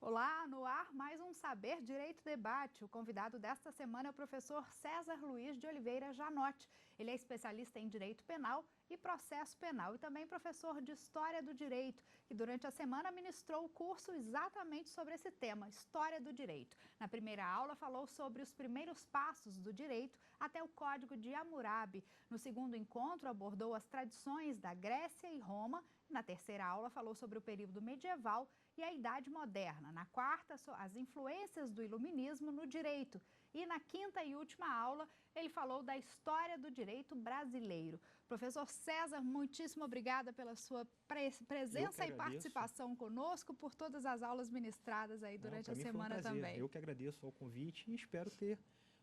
Olá, no ar mais um Saber Direito Debate. O convidado desta semana é o professor César Luiz de Oliveira Janotti. Ele é especialista em Direito Penal e Processo Penal e também professor de História do Direito, que durante a semana ministrou o curso exatamente sobre esse tema, História do Direito. Na primeira aula falou sobre os primeiros passos do direito até o Código de Hammurabi. No segundo encontro abordou as tradições da Grécia e Roma. Na terceira aula falou sobre o período medieval e a Idade Moderna. Na quarta, as influências do iluminismo no direito. E na quinta e última aula, ele falou da história do direito brasileiro. Professor César, muitíssimo obrigada pela sua presença e participação conosco, por todas as aulas ministradas aí durante a semana também. Eu que agradeço ao convite e espero ter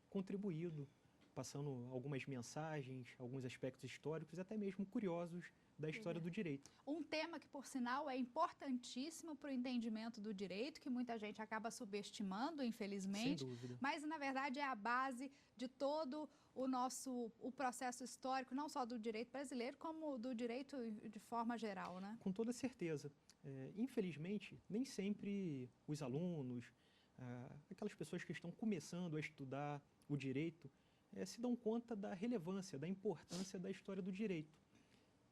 contribuído, passando algumas mensagens, alguns aspectos históricos, até mesmo curiosos da história do direito. Um tema que, por sinal, é importantíssimo para o entendimento do direito, que muita gente acaba subestimando, infelizmente. Sem dúvida. Mas, na verdade, é a base de todo o processo histórico, não só do direito brasileiro, como do direito de forma geral, né? Com toda certeza. Infelizmente, nem sempre os alunos, aquelas pessoas que estão começando a estudar o direito, se dão conta da relevância, da importância da história do direito.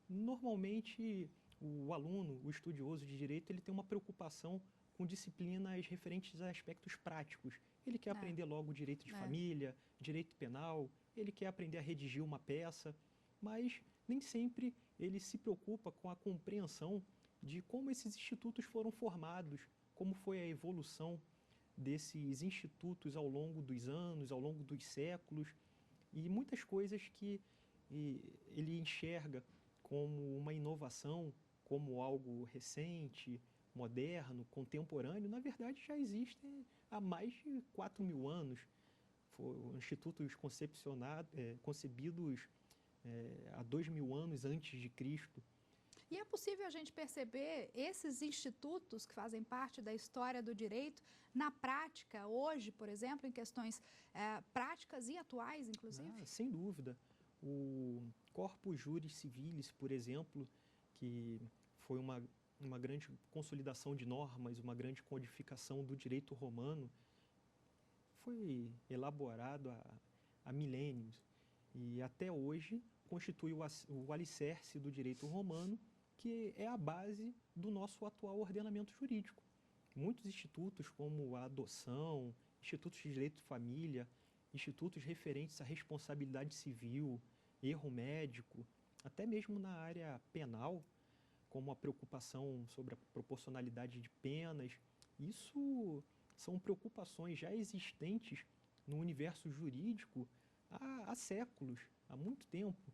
Normalmente, o aluno, o estudioso de direito, ele tem uma preocupação com disciplinas referentes a aspectos práticos. Ele quer aprender logo direito de família, direito penal, ele quer aprender a redigir uma peça, mas nem sempre ele se preocupa com a compreensão de como esses institutos foram formados, como foi a evolução desses institutos ao longo dos anos, ao longo dos séculos, e muitas coisas que ele enxerga como uma inovação, como algo recente, moderno, contemporâneo, na verdade já existem há mais de 4.000 anos. Foram institutos concebidos há 2.000 anos antes de Cristo. E é possível a gente perceber esses institutos que fazem parte da história do direito na prática, hoje, por exemplo, em questões práticas e atuais, inclusive? Sem dúvida. O Corpus Juris Civilis, por exemplo, que foi uma grande consolidação de normas, uma grande codificação do direito romano, foi elaborado há milênios e até hoje constitui o alicerce do direito romano, que é a base do nosso atual ordenamento jurídico. Muitos institutos, como a adoção, institutos de direito de família, institutos referentes à responsabilidade civil, erro médico, até mesmo na área penal, como a preocupação sobre a proporcionalidade de penas. Isso são preocupações já existentes no universo jurídico há séculos, há muito tempo.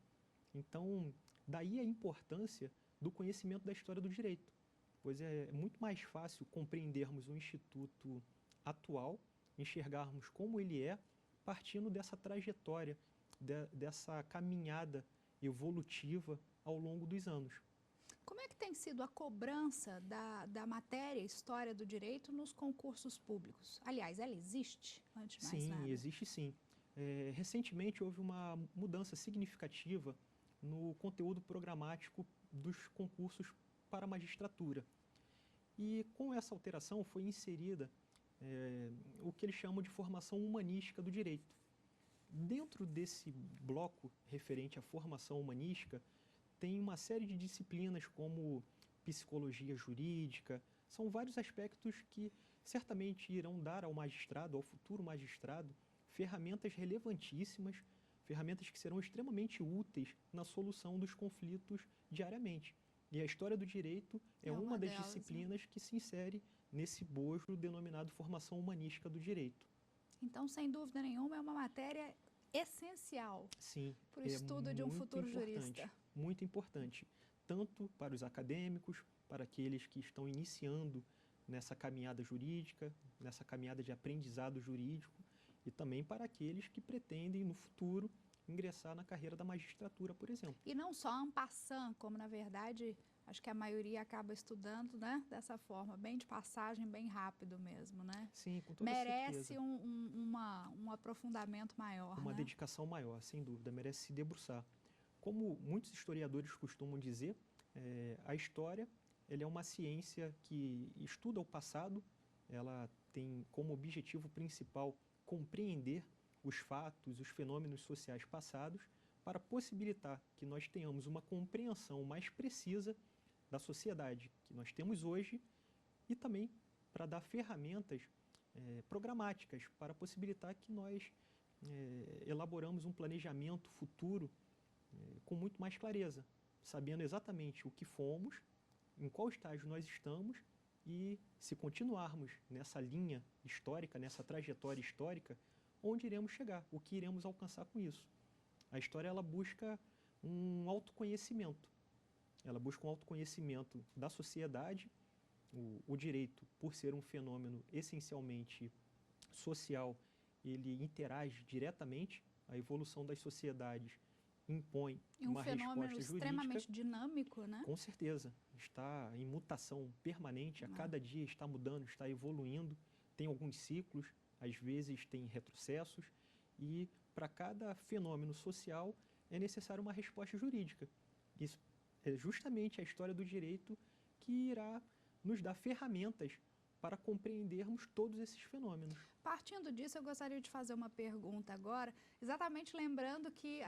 Então, daí a importância do conhecimento da história do direito, pois é muito mais fácil compreendermos o instituto atual, enxergarmos como ele é, partindo dessa trajetória, dessa caminhada evolutiva ao longo dos anos. Como é que tem sido a cobrança da matéria História do Direito nos concursos públicos? Aliás, ela existe, antes de mais nada? Sim, existe sim. Recentemente houve uma mudança significativa no conteúdo programático dos concursos para a magistratura. E com essa alteração foi inserida o que eles chamam de formação humanística do direito. Dentro desse bloco referente à formação humanística, tem uma série de disciplinas como psicologia jurídica, são vários aspectos que certamente irão dar ao magistrado, ao futuro magistrado, ferramentas relevantíssimas, ferramentas que serão extremamente úteis na solução dos conflitos diariamente. E a história do direito é uma das disciplinas que se insere nesse bojo denominado formação humanística do direito. Então, sem dúvida nenhuma, é uma matéria essencial para o estudo de um futuro jurista. Muito importante, tanto para os acadêmicos, para aqueles que estão iniciando nessa caminhada jurídica, nessa caminhada de aprendizado jurídico, e também para aqueles que pretendem, no futuro, ingressar na carreira da magistratura, por exemplo. E não só en passant, como na verdade, acho que a maioria acaba estudando, né, dessa forma, bem de passagem, bem rápido mesmo, né? Sim, com toda certeza. Merece um aprofundamento maior, uma dedicação maior, sem dúvida, merece se debruçar. Como muitos historiadores costumam dizer, a história ela é uma ciência que estuda o passado ela tem como objetivo principal compreender os fatos, os fenômenos sociais passados, para possibilitar que nós tenhamos uma compreensão mais precisa da sociedade que nós temos hoje e também para dar ferramentas programáticas para possibilitar que nós elaboramos um planejamento futuro com muito mais clareza, sabendo exatamente o que fomos, em qual estágio nós estamos e, se continuarmos nessa linha histórica, nessa trajetória histórica, onde iremos chegar, o que iremos alcançar com isso. A história ela busca um autoconhecimento. Ela busca um autoconhecimento da sociedade. O direito, por ser um fenômeno essencialmente social, ele interage diretamente. A evolução das sociedades impõe uma resposta jurídica. E um fenômeno extremamente dinâmico, né? Com certeza. Está em mutação permanente. A cada dia está mudando, está evoluindo. Tem alguns ciclos, às vezes tem retrocessos. E para cada fenômeno social é necessária uma resposta jurídica. Isso é justamente a história do direito que irá nos dar ferramentas para compreendermos todos esses fenômenos. Partindo disso, eu gostaria de fazer uma pergunta agora, exatamente lembrando que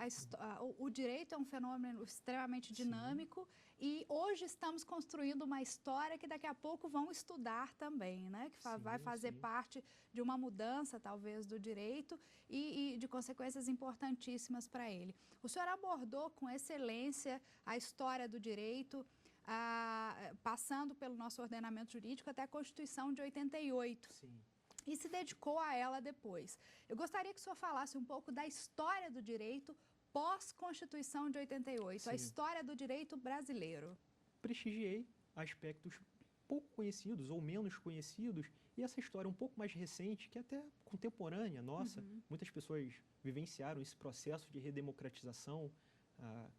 o direito é um fenômeno extremamente dinâmico. Sim. E hoje estamos construindo uma história que daqui a pouco vão estudar também, né? Que vai fazer parte de uma mudança, talvez, do direito e de consequências importantíssimas para ele. O senhor abordou com excelência a história do direito, passando pelo nosso ordenamento jurídico até a Constituição de 88. Sim. E se dedicou a ela depois. Eu gostaria que o senhor falasse um pouco da história do direito pós-Constituição de 88, Sim. A história do direito brasileiro. Prestigiei aspectos pouco conhecidos ou menos conhecidos e essa história um pouco mais recente, que é até contemporânea nossa. Muitas pessoas vivenciaram esse processo de redemocratização,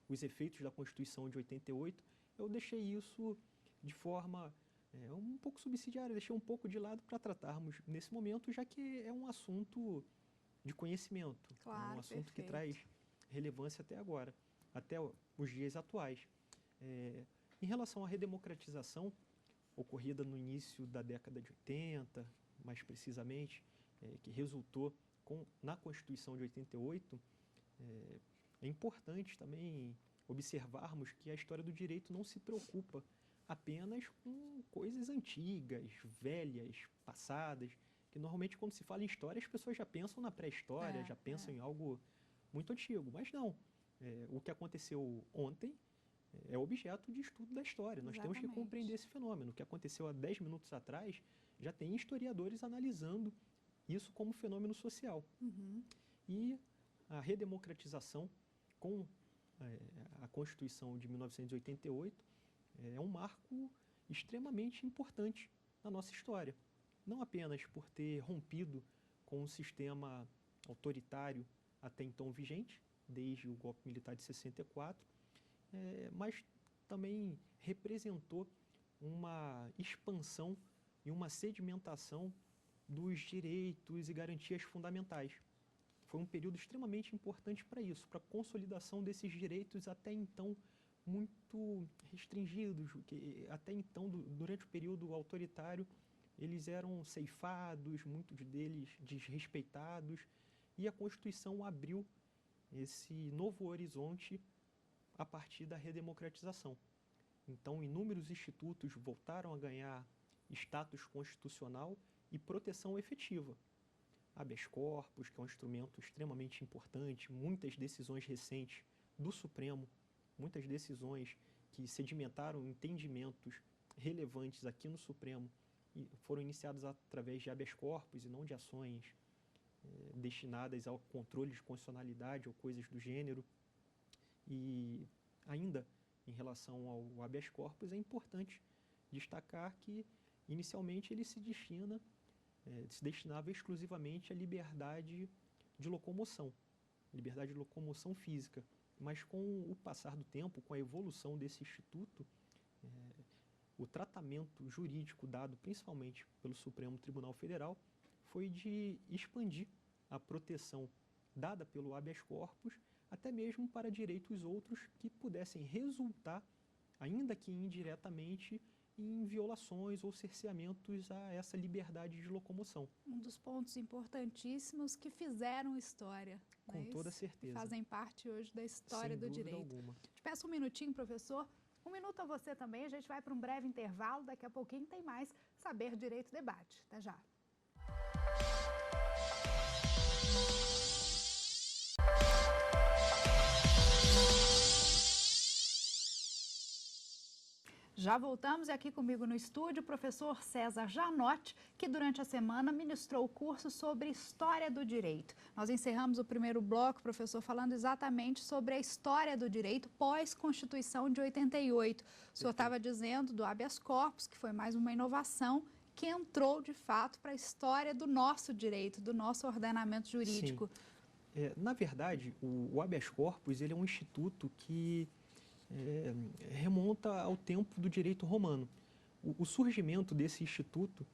os efeitos da Constituição de 88. Eu deixei isso de forma um pouco subsidiária, deixei um pouco de lado para tratarmos nesse momento, já que é um assunto de conhecimento, claro, um assunto perfeito. Que traz relevância até agora, até os dias atuais. Em relação à redemocratização, ocorrida no início da década de 80, mais precisamente, que resultou na Constituição de 88, é importante também observarmos que a história do direito não se preocupa apenas com coisas antigas, velhas, passadas, que normalmente quando se fala em história as pessoas já pensam na pré-história, já pensam em algo muito antigo, mas não. O que aconteceu ontem é objeto de estudo da história. Nós temos que compreender esse fenômeno. O que aconteceu há 10 minutos atrás, já tem historiadores analisando isso como fenômeno social. E a redemocratização com a Constituição de 1988 é um marco extremamente importante na nossa história. Não apenas por ter rompido com o sistema autoritário até então vigente, desde o golpe militar de 64, mas também representou uma expansão e uma sedimentação dos direitos e garantias fundamentais. Foi um período extremamente importante para isso, para a consolidação desses direitos até então muito restringidos, que até então, durante o período autoritário, eles eram ceifados, muitos deles desrespeitados, e a Constituição abriu esse novo horizonte a partir da redemocratização. Então, inúmeros institutos voltaram a ganhar status constitucional e proteção efetiva. Habeas corpus, que é um instrumento extremamente importante, muitas decisões recentes do Supremo, muitas decisões que sedimentaram entendimentos relevantes aqui no Supremo e foram iniciadas através de habeas corpus e não de ações destinadas ao controle de constitucionalidade ou coisas do gênero. E ainda em relação ao habeas corpus, é importante destacar que inicialmente ele se destinava exclusivamente à liberdade de locomoção física. Mas com o passar do tempo, com a evolução desse instituto, o tratamento jurídico dado principalmente pelo Supremo Tribunal Federal foi de expandir a proteção dada pelo habeas corpus até mesmo para direitos outros que pudessem resultar, ainda que indiretamente, em violações ou cerceamentos a essa liberdade de locomoção. Um dos pontos importantíssimos que fizeram história. Com toda certeza. Fazem parte hoje da história do direito. Sem dúvida alguma. Te peço um minutinho, professor. Um minuto a você também. A gente vai para um breve intervalo. Daqui a pouquinho tem mais Saber Direito Debate. Até já. Já voltamos e aqui comigo no estúdio o professor César Janotti, que durante a semana ministrou o curso sobre História do Direito. Nós encerramos o primeiro bloco, professor, falando exatamente sobre a história do direito pós-Constituição de 88. O senhor estava dizendo do habeas corpus, que foi mais uma inovação que entrou de fato para a história do nosso direito, do nosso ordenamento jurídico. Na verdade, o habeas corpus ele é um instituto que remonta ao tempo do direito romano. O surgimento desse instituto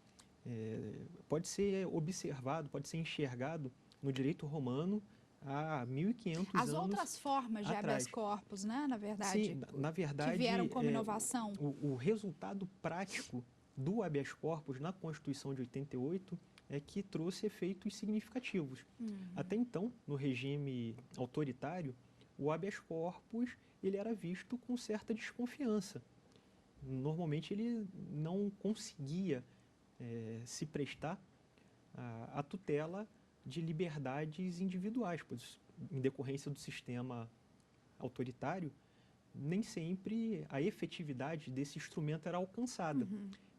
pode ser observado, pode ser enxergado no direito romano há 1.500 anos. As outras formas de habeas corpus, né, na verdade? Sim, na verdade, que vieram como inovação. O resultado prático do habeas corpus na Constituição de 88 é que trouxe efeitos significativos. Até então, no regime autoritário, o habeas corpus ele era visto com certa desconfiança. Normalmente ele não conseguia se prestar à tutela de liberdades individuais, pois em decorrência do sistema autoritário, nem sempre a efetividade desse instrumento era alcançada.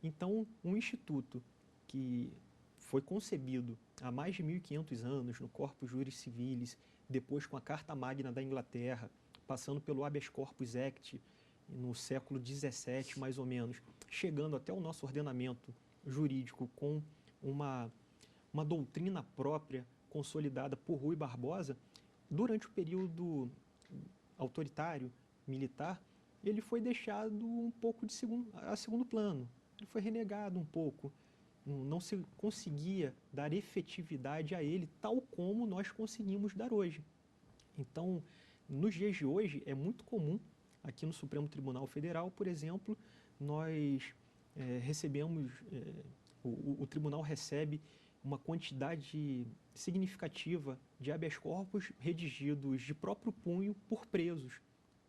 Então, um instituto que foi concebido há mais de 1.500 anos no Corpus Juris Civilis, depois com a Carta Magna da Inglaterra, passando pelo Habeas Corpus Act no século XVII, mais ou menos, chegando até o nosso ordenamento jurídico com uma doutrina própria consolidada por Rui Barbosa, durante o período autoritário, militar, ele foi deixado um pouco a segundo plano. Ele foi renegado um pouco. Não se conseguia dar efetividade a ele, tal como nós conseguimos dar hoje. Então, nos dias de hoje, é muito comum, aqui no Supremo Tribunal Federal, por exemplo, nós recebemos, o tribunal recebe uma quantidade significativa de habeas corpus redigidos de próprio punho por presos.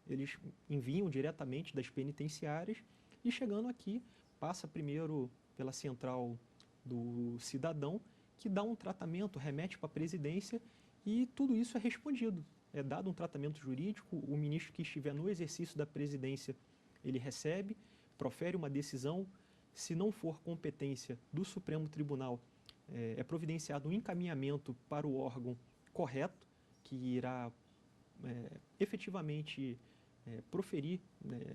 Eles enviam diretamente das penitenciárias e, chegando aqui, passa primeiro pela central do cidadão, que dá um tratamento, remete para a presidência e tudo isso é respondido. É dado um tratamento jurídico, o ministro que estiver no exercício da presidência, ele recebe, profere uma decisão. Se não for competência do Supremo Tribunal, é providenciado um encaminhamento para o órgão correto, que irá efetivamente proferir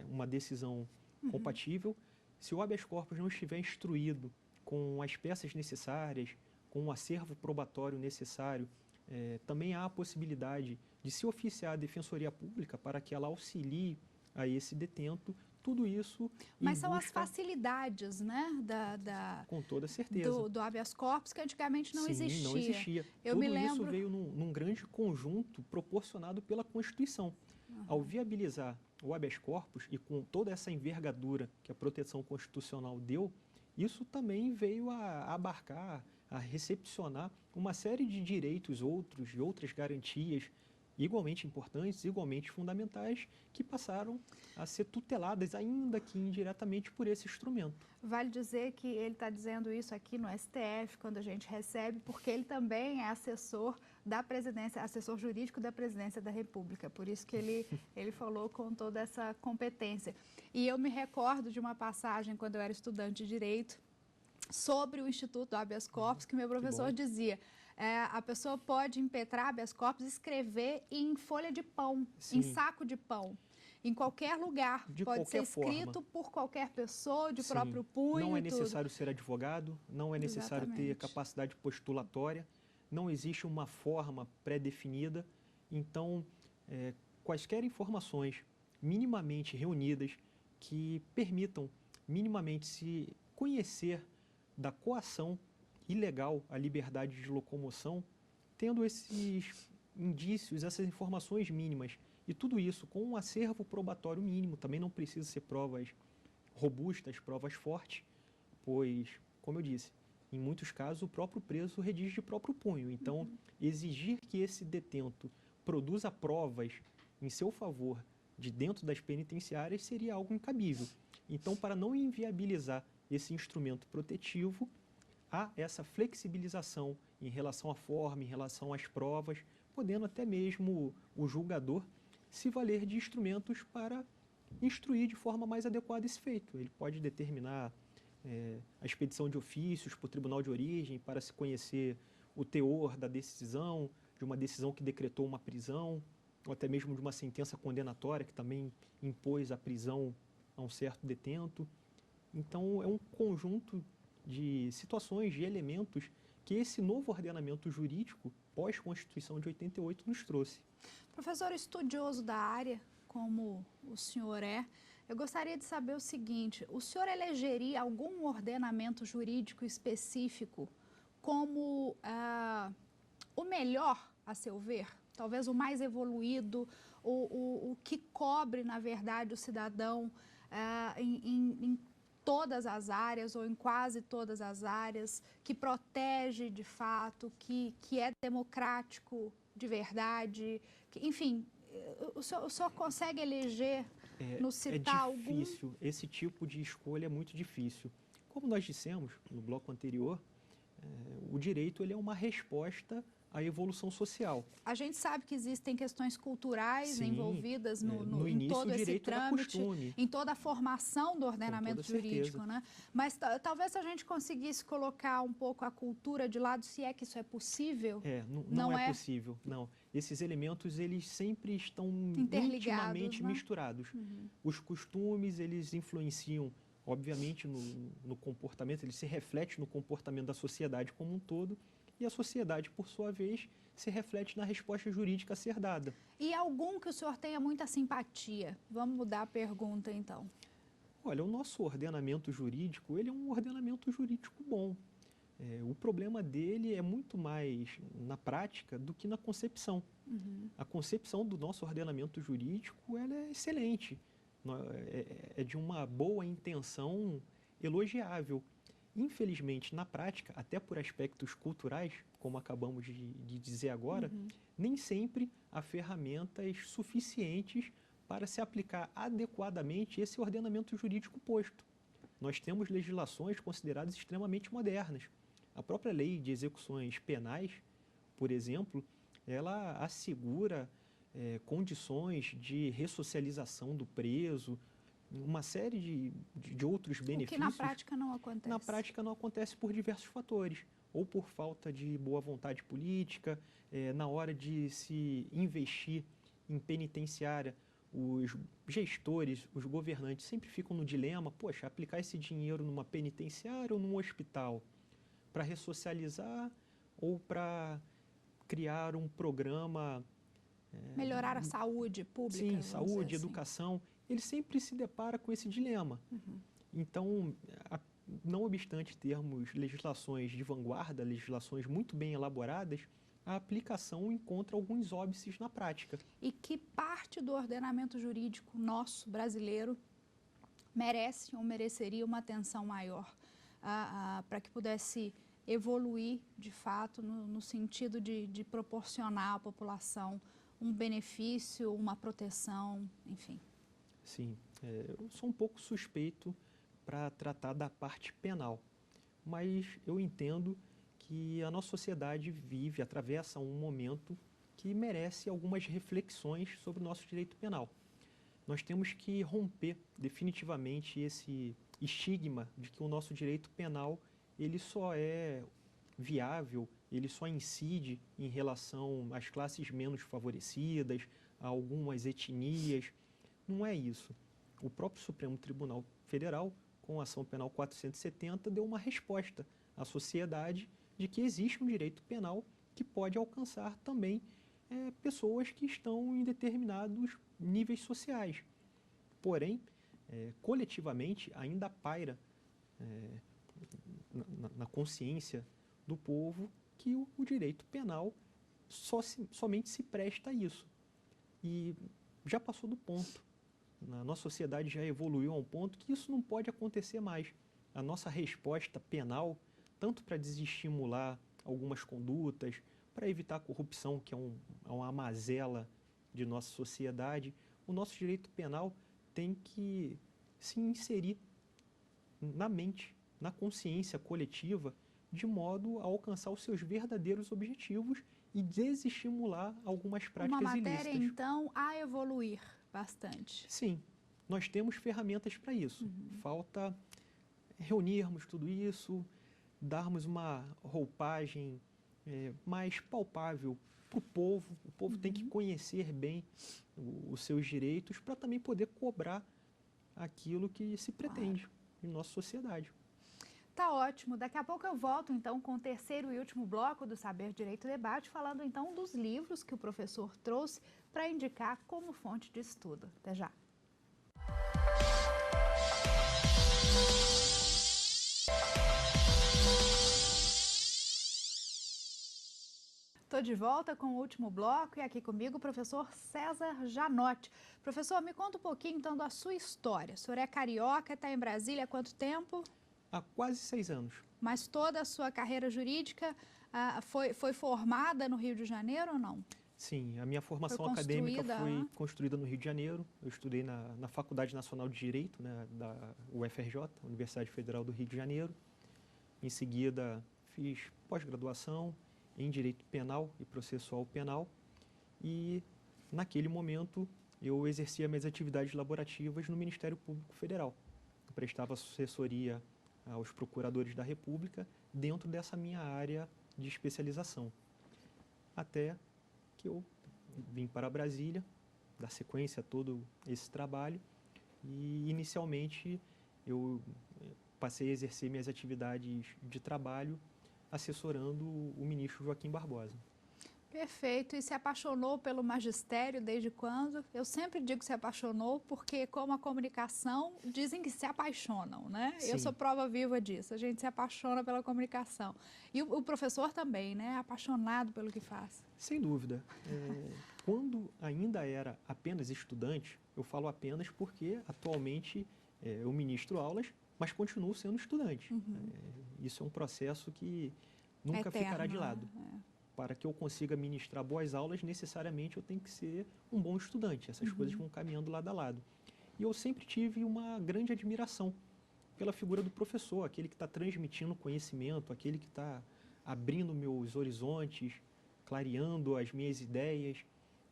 uma decisão compatível. Se o habeas corpus não estiver instruído com as peças necessárias, com o acervo probatório necessário, também há a possibilidade de se oficiar a Defensoria Pública para que ela auxilie a esse detento. Tudo isso. Mas são as facilidades, né? Com toda certeza. Do habeas corpus, que antigamente não existia. Sim, não existia. Tudo isso veio num grande conjunto proporcionado pela Constituição. Ao viabilizar o habeas corpus e com toda essa envergadura que a proteção constitucional deu, isso também veio a abarcar, a recepcionar uma série de direitos outros e outras garantias igualmente importantes, igualmente fundamentais, que passaram a ser tuteladas, ainda que indiretamente, por esse instrumento. Vale dizer que ele está dizendo isso aqui no STF, quando a gente recebe, porque ele também é assessor da presidência, assessor jurídico da Presidência da República, por isso que ele falou com toda essa competência. E eu me recordo de uma passagem, quando eu era estudante de Direito, sobre o Instituto do Habeas Corpus, que meu professor dizia... a pessoa pode impetrar habeas corpus e escrever em folha de pão, Sim. em saco de pão, em qualquer lugar. Pode ser escrito por qualquer pessoa, de próprio punho. Não é necessário ser advogado, não é necessário ter capacidade postulatória, não existe uma forma pré-definida. Então, quaisquer informações minimamente reunidas que permitam minimamente se conhecer da coação ilegal à liberdade de locomoção, tendo esses indícios, essas informações mínimas, e tudo isso com um acervo probatório mínimo, também não precisa ser provas robustas, provas fortes, pois, como eu disse, em muitos casos o próprio preso redige de próprio punho. Então, exigir que esse detento produza provas em seu favor de dentro das penitenciárias seria algo incabível. Então, para não inviabilizar esse instrumento protetivo, há essa flexibilização em relação à forma, em relação às provas, podendo até mesmo o julgador se valer de instrumentos para instruir de forma mais adequada esse feito. Ele pode determinar a expedição de ofícios para o tribunal de origem para se conhecer o teor da decisão, de uma decisão que decretou uma prisão, ou até mesmo de uma sentença condenatória que também impôs a prisão a um certo detento. Então, é um conjunto de situações, de elementos que esse novo ordenamento jurídico, pós-Constituição de 88, nos trouxe. Professor estudioso da área, como o senhor é, eu gostaria de saber o seguinte: o senhor elegeria algum ordenamento jurídico específico como o melhor, a seu ver? Talvez o mais evoluído, o que cobre, na verdade, o cidadão em todas as áreas ou em quase todas as áreas, que protege de fato, que é democrático de verdade, que, enfim, o senhor consegue eleger, nos citar algum? É difícil, esse tipo de escolha é muito difícil. Como nós dissemos no bloco anterior, o direito ele é uma resposta à evolução social. A gente sabe que existem questões culturais Sim, envolvidas no em início, todo o esse direito era trâmite, costume. em toda a formação do ordenamento jurídico, certeza. né? Mas talvez se a gente conseguisse colocar um pouco a cultura de lado, se é que isso é possível. Não é possível, não. Esses elementos, eles sempre estão intimamente né? misturados. Os costumes, eles influenciam, obviamente, no comportamento, eles se refletem no comportamento da sociedade como um todo, e a sociedade, por sua vez, se reflete na resposta jurídica a ser dada. E algum que o senhor tenha muita simpatia? Vamos mudar a pergunta, então. Olha, o nosso ordenamento jurídico, ele é um ordenamento jurídico bom. O problema dele é muito mais na prática do que na concepção. A concepção do nosso ordenamento jurídico ela é excelente, é de uma boa intenção elogiável. Infelizmente, na prática, até por aspectos culturais, como acabamos de dizer agora, nem sempre há ferramentas suficientes para se aplicar adequadamente esse ordenamento jurídico posto. Nós temos legislações consideradas extremamente modernas. A própria lei de execuções penais, por exemplo, ela assegura condições de ressocialização do preso, uma série de outros benefícios. O que na prática não acontece. Na prática não acontece por diversos fatores, ou por falta de boa vontade política, na hora de se investir em penitenciária, os gestores, os governantes sempre ficam no dilema, poxa, aplicar esse dinheiro numa penitenciária ou num hospital? Para ressocializar ou para criar um programa... melhorar a saúde pública. Sim, saúde, assim. Educação. Ele sempre se depara com esse dilema. Então, não obstante termos legislações de vanguarda, legislações muito bem elaboradas, a aplicação encontra alguns óbices na prática. E que parte do ordenamento jurídico nosso, brasileiro, merece ou mereceria uma atenção maior para que pudesse evoluir, de fato, no sentido de proporcionar à população um benefício, uma proteção, enfim? Sim, eu sou um pouco suspeito para tratar da parte penal, mas eu entendo que a nossa sociedade atravessa um momento que merece algumas reflexões sobre o nosso direito penal. Nós temos que romper definitivamente esse estigma de que o nosso direito penal ele só é viável, ele só incide em relação às classes menos favorecidas, a algumas etnias. Não é isso. O próprio Supremo Tribunal Federal, com a Ação Penal 470, deu uma resposta à sociedade de que existe um direito penal que pode alcançar também pessoas que estão em determinados níveis sociais. Porém, coletivamente, ainda paira na consciência do povo que o direito penal somente se presta a isso. E já passou do ponto. A nossa sociedade já evoluiu a um ponto que isso não pode acontecer mais. A nossa resposta penal, tanto para desestimular algumas condutas, para evitar a corrupção, que é uma mazela de nossa sociedade, o nosso direito penal tem que se inserir na mente, na consciência coletiva, de modo a alcançar os seus verdadeiros objetivos e desestimular algumas práticas Uma matéria, ilícitas. então, a evoluir bastante. Sim, nós temos ferramentas para isso. Falta reunirmos tudo isso, darmos uma roupagem mais palpável para o povo. O povo tem que conhecer bem os seus direitos para também poder cobrar aquilo que se pretende em nossa sociedade. Tá ótimo. Daqui a pouco eu volto, então, com o terceiro e último bloco do Saber Direito Debate, falando, então, dos livros que o professor trouxe para indicar como fonte de estudo. Até já. Estou de volta com o último bloco e aqui comigo o professor César Janotti. Professor, me conta um pouquinho, então, da sua história. O senhor é carioca, está em Brasília há quanto tempo? Há quase 6 anos. Mas toda a sua carreira jurídica foi formada no Rio de Janeiro ou não? Sim, a minha formação acadêmica foi construída no Rio de Janeiro. Eu estudei na Faculdade Nacional de Direito, né, da UFRJ, Universidade Federal do Rio de Janeiro. Em seguida, fiz pós-graduação em Direito Penal e Processual Penal. E, naquele momento, eu exercia minhas atividades laborativas no Ministério Público Federal. Eu prestava assessoria aos procuradores da República dentro dessa minha área de especialização. Até que eu vim para Brasília, dar sequência a todo esse trabalho, e inicialmente eu passei a exercer minhas atividades de trabalho assessorando o ministro Joaquim Barbosa. Perfeito. E se apaixonou pelo magistério desde quando? Eu sempre digo que se apaixonou porque, como a comunicação, dizem que se apaixonam, né? Sim. Eu sou prova viva disso. A gente se apaixona pela comunicação. E o professor também, né? Apaixonado pelo que faz. Sem dúvida. Quando ainda era apenas estudante, eu falo apenas porque atualmente eu ministro aulas, mas continuo sendo estudante. Isso é um processo que nunca ficará de lado. Para que eu consiga ministrar boas aulas, necessariamente eu tenho que ser um bom estudante. Essas coisas vão caminhando lado a lado. E eu sempre tive uma grande admiração pela figura do professor, aquele que está transmitindo conhecimento, aquele que está abrindo meus horizontes, clareando as minhas ideias.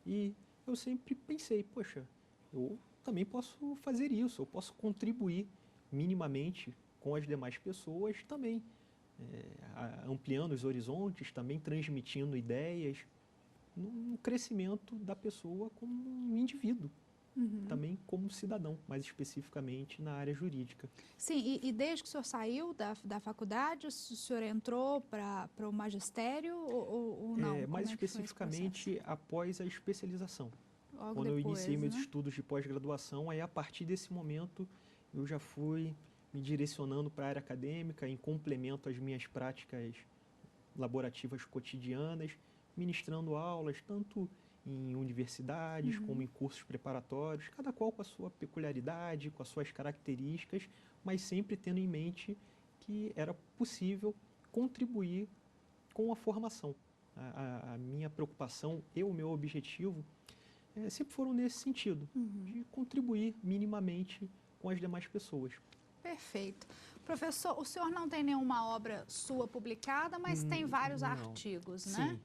E eu sempre pensei, poxa, eu também posso fazer isso, eu posso contribuir minimamente com as demais pessoas também. Ampliando os horizontes, também transmitindo ideias, no crescimento da pessoa como um indivíduo, também como cidadão, mais especificamente na área jurídica. Sim, e desde que o senhor saiu da faculdade, o senhor entrou para o magistério ou não? Mais especificamente após a especialização. Logo Quando depois, eu iniciei meus né? estudos de pós-graduação, aí a partir desse momento eu já fui me direcionando para a área acadêmica, em complemento às minhas práticas laborativas cotidianas, ministrando aulas, tanto em universidades como em cursos preparatórios, cada qual com a sua peculiaridade, com as suas características, mas sempre tendo em mente que era possível contribuir com a formação. A minha preocupação e o meu objetivo sempre foram nesse sentido, de contribuir minimamente com as demais pessoas. Perfeito. Professor, o senhor não tem nenhuma obra sua publicada, mas tem vários artigos, né? Sim.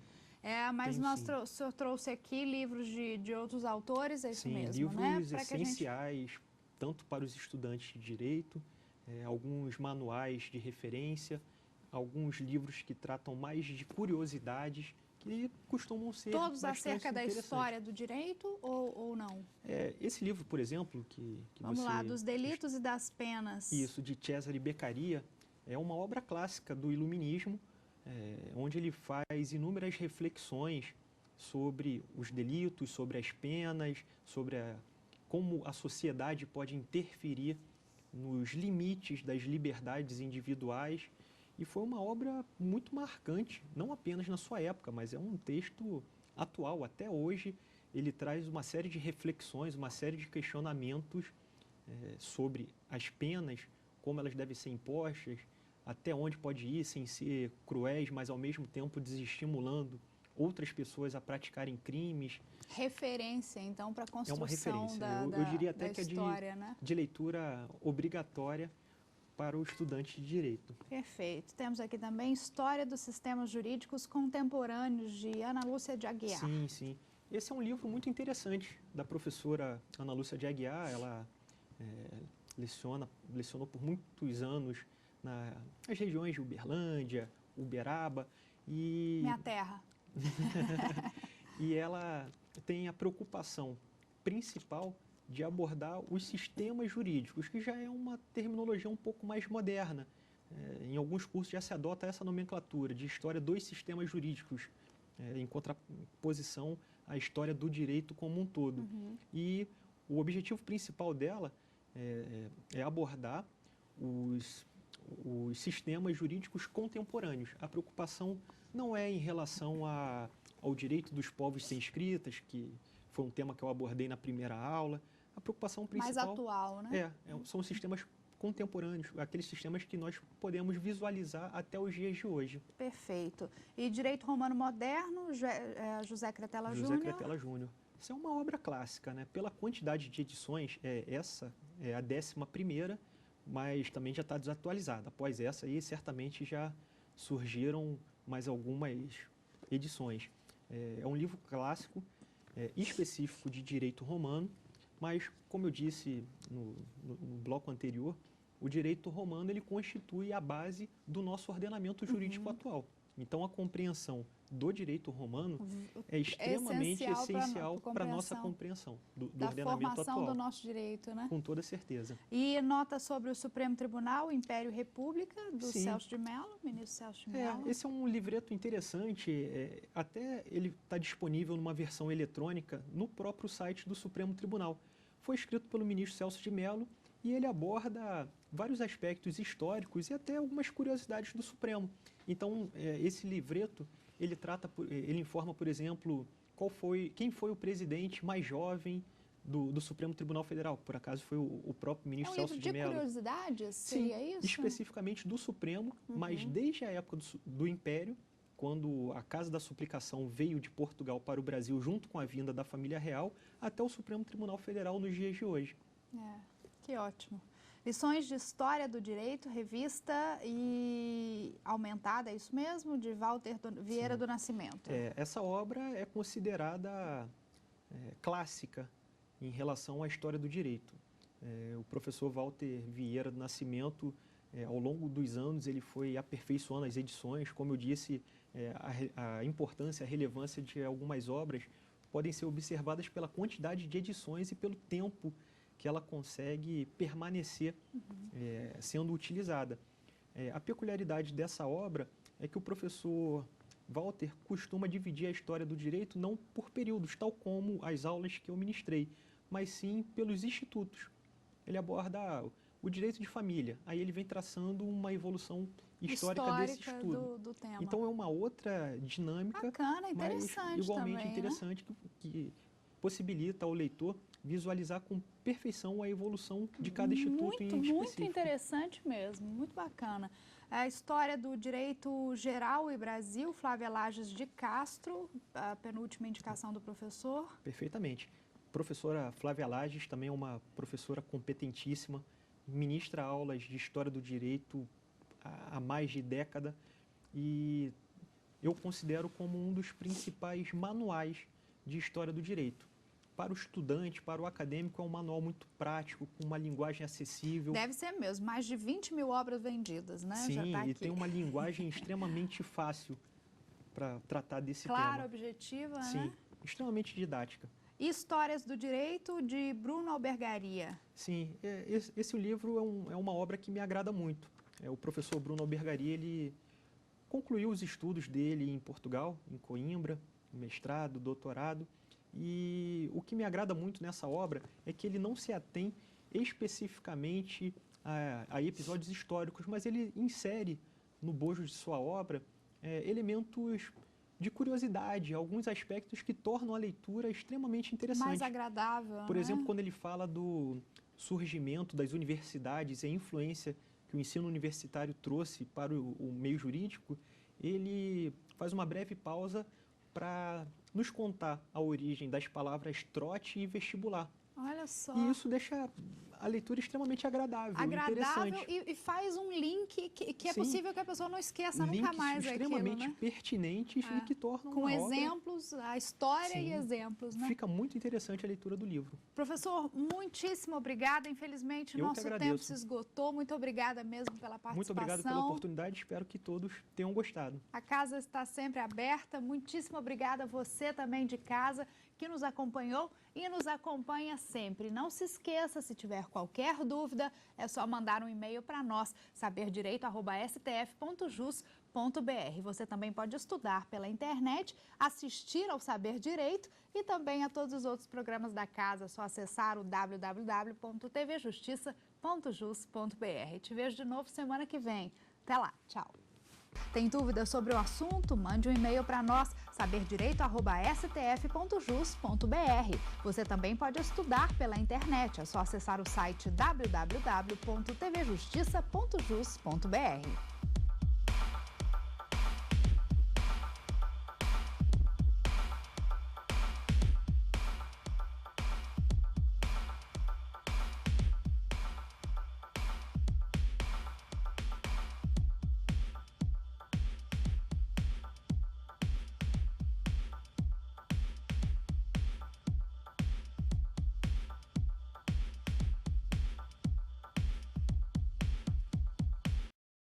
Mas o senhor trouxe aqui livros de outros autores, é isso Sim, mesmo, livros né? essenciais, tanto para os estudantes de direito, alguns manuais de referência, alguns livros que tratam mais de curiosidades, que costumam ser todos bastante acerca da interessantes. história do direito ou não? Esse livro, por exemplo, que Vamos você... lá, dos delitos e das penas. Isso, de Cesare Beccaria, é uma obra clássica do Iluminismo, onde ele faz inúmeras reflexões sobre os delitos, sobre as penas, sobre como a sociedade pode interferir nos limites das liberdades individuais. E foi uma obra muito marcante, não apenas na sua época, mas é um texto atual. Até hoje ele traz uma série de reflexões, uma série de questionamentos sobre as penas, como elas devem ser impostas, até onde pode ir sem ser cruéis, mas ao mesmo tempo desestimulando outras pessoas a praticarem crimes. Referência, então, para a construção é uma referência. da Eu diria até que história, é né? de leitura obrigatória para o estudante de Direito. Perfeito. Temos aqui também História dos Sistemas Jurídicos Contemporâneos, de Ana Lúcia de Aguiar. Sim, sim. Esse é um livro muito interessante da professora Ana Lúcia de Aguiar. Ela lecionou por muitos anos nas regiões de Uberlândia, Uberaba. Minha terra. E ela tem a preocupação principal de abordar os sistemas jurídicos, que já é uma terminologia um pouco mais moderna. Em alguns cursos já se adota essa nomenclatura de história dos sistemas jurídicos, em contraposição à história do direito como um todo. E o objetivo principal dela é abordar os sistemas jurídicos contemporâneos. A preocupação não é em relação ao direito dos povos sem escritas, que foi um tema que eu abordei na primeira aula. A preocupação principal... Mais atual, né? São sistemas contemporâneos, aqueles sistemas que nós podemos visualizar até os dias de hoje. Perfeito. E Direito Romano Moderno, José Cretela Júnior? José Cretela Júnior. Essa é uma obra clássica, né? Pela quantidade de edições, essa é a 11ª, mas também já está desatualizada. Após essa aí, certamente já surgiram mais algumas edições. É um livro clássico, específico de direito romano, mas, como eu disse no bloco anterior, o direito romano ele constitui a base do nosso ordenamento jurídico atual. Então, a compreensão do direito romano é extremamente essencial para a nossa compreensão do ordenamento atual. Da formação do nosso direito, né? Com toda certeza. E nota sobre o Supremo Tribunal, Império e República, do Celso de Mello, ministro Celso de Mello. Esse é um livreto interessante, até ele está disponível numa versão eletrônica no próprio site do Supremo Tribunal. Foi escrito pelo ministro Celso de Mello e ele aborda vários aspectos históricos e até algumas curiosidades do Supremo. Então, esse livreto, ele informa, por exemplo, quem foi o presidente mais jovem do Supremo Tribunal Federal. Por acaso foi o próprio ministro Celso de Mello. É um livro de curiosidades? Sim, seria isso? Especificamente do Supremo, mas desde a época do Império, quando a Casa da Suplicação veio de Portugal para o Brasil junto com a vinda da família real, até o Supremo Tribunal Federal nos dias de hoje. Que ótimo. Lições de História do Direito, revista e aumentada, é isso mesmo? De Walter Vieira do Nascimento. Essa obra é considerada clássica em relação à história do direito. O professor Walter Vieira do Nascimento, ao longo dos anos, ele foi aperfeiçoando as edições. Como eu disse, a importância, a relevância de algumas obras podem ser observadas pela quantidade de edições e pelo tempo que ela consegue permanecer sendo utilizada. A peculiaridade dessa obra é que o professor Walter costuma dividir a história do direito não por períodos, tal como as aulas que eu ministrei, mas sim pelos institutos. Ele aborda o direito de família, aí ele vem traçando uma evolução histórica desse estudo. Do tema. Então é uma outra dinâmica, bacana, interessante, mas igualmente também, interessante, né? que possibilita ao leitor visualizar com perfeição a evolução de cada instituto em específico. Muito interessante mesmo, muito bacana. A história do direito geral e Brasil, Flávia Lages de Castro, a penúltima indicação do professor. Perfeitamente. Professora Flávia Lages também é uma professora competentíssima, ministra aulas de História do Direito há mais de década e eu considero como um dos principais manuais de História do Direito. Para o estudante, para o acadêmico, é um manual muito prático, com uma linguagem acessível. Deve ser mesmo, mais de 20 mil obras vendidas, né? Sim, já tá aqui. E tem uma linguagem extremamente fácil para tratar desse tema. Clara, objetiva, Sim, né? Extremamente didática. Histórias do Direito, de Bruno Albergaria. Sim, esse livro é uma obra que me agrada muito. O professor Bruno Albergaria, ele concluiu os estudos dele em Portugal, em Coimbra, mestrado, doutorado. E o que me agrada muito nessa obra é que ele não se atém especificamente a episódios históricos, mas ele insere no bojo de sua obra elementos de curiosidade, alguns aspectos que tornam a leitura extremamente interessante. Mais agradável, Por né? exemplo, quando ele fala do surgimento das universidades e a influência que o ensino universitário trouxe para o meio jurídico, ele faz uma breve pausa para nos contar a origem das palavras trote e vestibular. Olha só. E isso deixa a leitura extremamente agradável, interessante. E faz um link que é Sim. possível que a pessoa não esqueça nunca Links mais aquilo, extremamente né? pertinentes e que tornam Com uma exemplos, a história Sim. e exemplos, né? Fica muito interessante a leitura do livro. Professor, muitíssimo obrigada. Infelizmente, Eu que nosso tempo agradeço. se esgotou. Muito obrigada mesmo pela participação. Muito obrigado pela oportunidade, espero que todos tenham gostado. A casa está sempre aberta. Muitíssimo obrigada a você também de casa que nos acompanhou e nos acompanha sempre. Não se esqueça, se tiver qualquer dúvida, é só mandar um e-mail para nós, saberdireito@stf.jus.br. Você também pode estudar pela internet, assistir ao Saber Direito e também a todos os outros programas da casa. É só acessar o www.tvjustiça.jus.br. Te vejo de novo semana que vem. Até lá, tchau. Tem dúvida sobre o assunto? Mande um e-mail para nós, saberdireito@stf.jus.br. Você também pode estudar pela internet, é só acessar o site www.tvjustiça.jus.br.